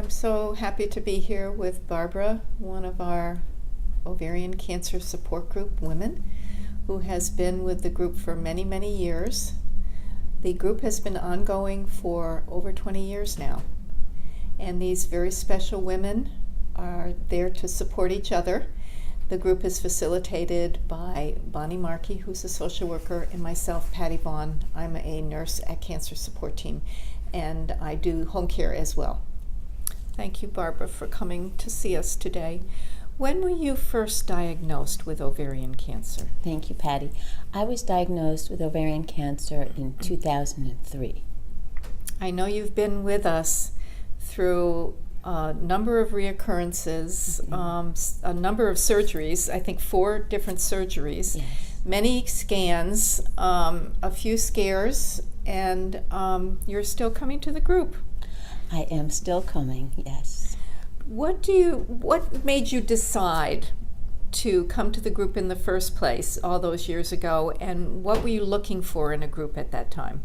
I'm so happy to be here with Barbara, one of our Ovarian Cancer Support Group women, who has been with the group for many, many years. The group has been ongoing for over 20 years now, and these very special women are there to support each other. The group is facilitated by Bonnie Markey, who's a social worker, and myself, Patty Vaughn. I'm a nurse at Cancer Support Team, and I do home care as well. Thank you, Barbara, for coming to see us today. When were you first diagnosed with ovarian cancer? Thank you, Patty. I was diagnosed with ovarian cancer in 2003. I know you've been with us through a number of reoccurrences, a number of surgeries, I think 4 different surgeries, Yes. many scans, a few scares, and you're still coming to the group. I am still coming, yes. What made you decide to come to the group in the first place all those years ago, and what were you looking for in a group at that time?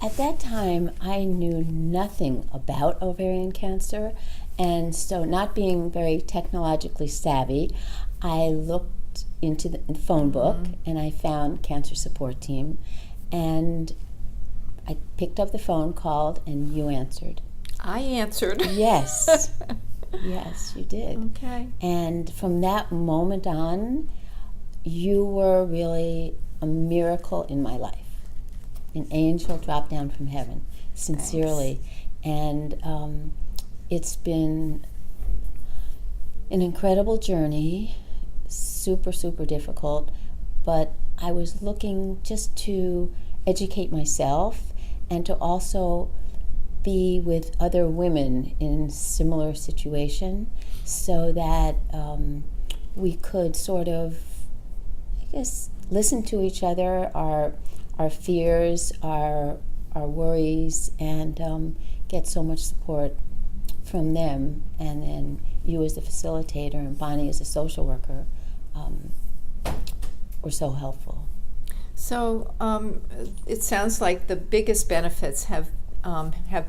At that time, I knew nothing about ovarian cancer, and so not being very technologically savvy, I looked into the phone book and I found Cancer Support Team, and I picked up the phone, called, and you answered. I answered. Yes. Yes, you did. Okay. And from that moment on, you were really a miracle in my life. An angel dropped down from heaven, sincerely. Thanks. And it's been an incredible journey, super, super difficult, but I was looking just to educate myself and to also be with other women in similar situation so that we could sort of, I guess, listen to each other, our fears, our worries, and get so much support from them. And then you as a facilitator and Bonnie as a social worker were so helpful. So it sounds like the biggest benefits have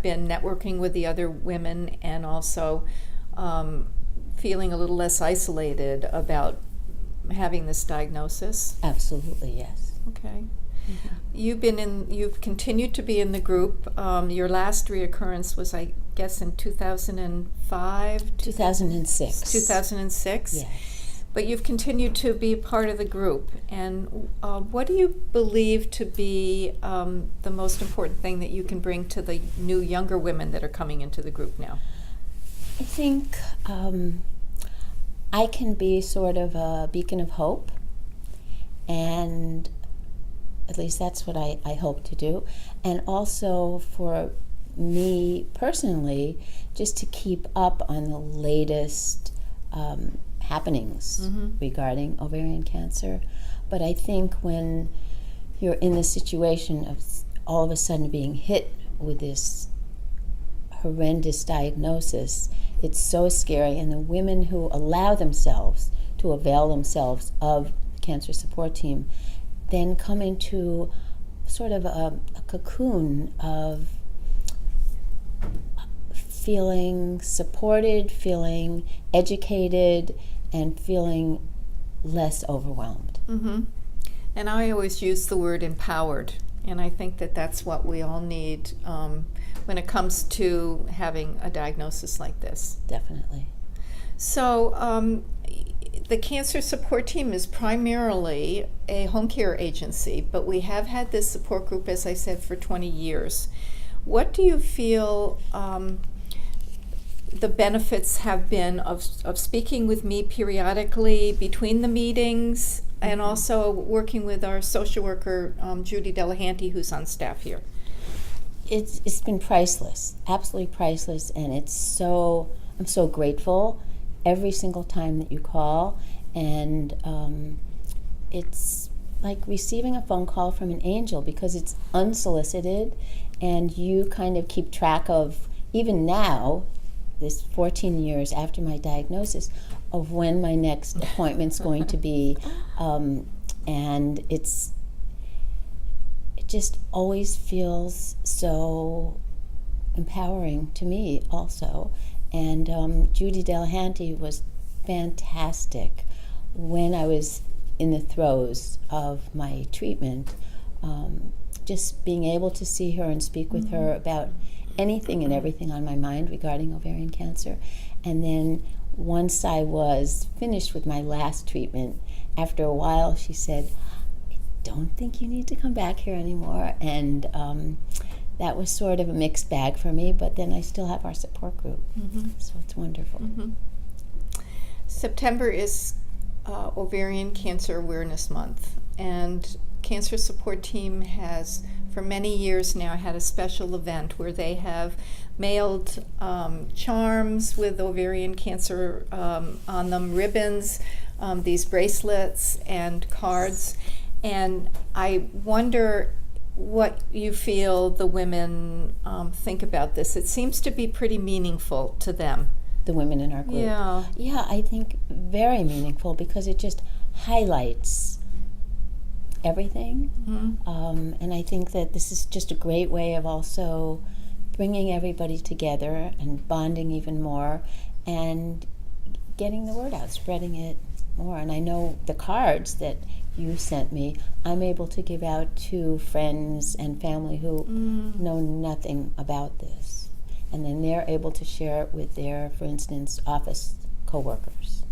been networking with the other women and also feeling a little less isolated about having this diagnosis. Absolutely, yes. Okay. Mm-hmm. You've continued to be in the group. Your last reoccurrence was, I guess, in 2005? 2006. 2006? Yes. But you've continued to be part of the group. And what do you believe to be the most important thing that you can bring to the new, younger women that are coming into the group now? I think I can be sort of a beacon of hope, and at least that's what I hope to do. And also for me personally, just to keep up on the latest happenings regarding ovarian cancer. But I think when you're in the situation of all of a sudden being hit with this horrendous diagnosis, it's so scary. And the women who allow themselves to avail themselves of the Cancer Support Team then come into sort of a cocoon of feeling supported, feeling educated, and feeling less overwhelmed. Mm-hmm. And I always use the word empowered, and I think that that's what we all need when it comes to having a diagnosis like this. Definitely. So the Cancer Support Team is primarily a home care agency, but we have had this support group, as I said, for 20 years. What do you feel the benefits have been of speaking with me periodically between the meetings and also working with our social worker, Judy Delahanty, who's on staff here? It's been priceless, absolutely priceless, and I'm so grateful every single time that you call, and it's like receiving a phone call from an angel because it's unsolicited, and you kind of keep track of, even now, this 14 years after my diagnosis, of when my next appointment's going to be, and it just always feels so empowering to me also, And Judy Delahanty was fantastic when I was in the throes of my treatment. Just being able to see her and speak with her about anything and everything on my mind regarding ovarian cancer. And then once I was finished with my last treatment, after a while she said, "I don't think you need to come back here anymore." And that was sort of a mixed bag for me, but then I still have our support group. So it's wonderful. September is Ovarian Cancer Awareness Month, and Cancer Support Team has for many years now had a special event where they have mailed charms with ovarian cancer on them, ribbons, these bracelets and cards. And I wonder what you feel the women think about this. It seems to be pretty meaningful to them. The women in our group. Yeah, I think very meaningful because it just highlights everything. And I think that this is just a great way of also bringing everybody together and bonding even more and getting the word out, spreading it more. And I know the cards that you sent me, I'm able to give out to friends and family who know nothing about this. And then they're able to share it with their, for instance, office coworkers.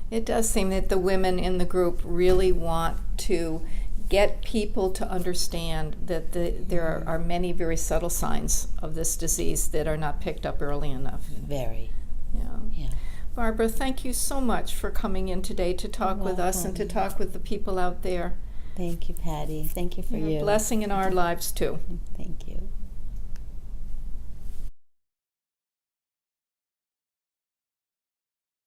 It does seem that the women in the group really want to get people to understand that there are many very subtle signs of this disease that are not picked up early enough. Very. Yeah. Barbara, thank you so much for coming in today to talk with us and to talk with the people out there. Thank you, Patty. Thank you for You're you. a blessing in our lives too. Thank you.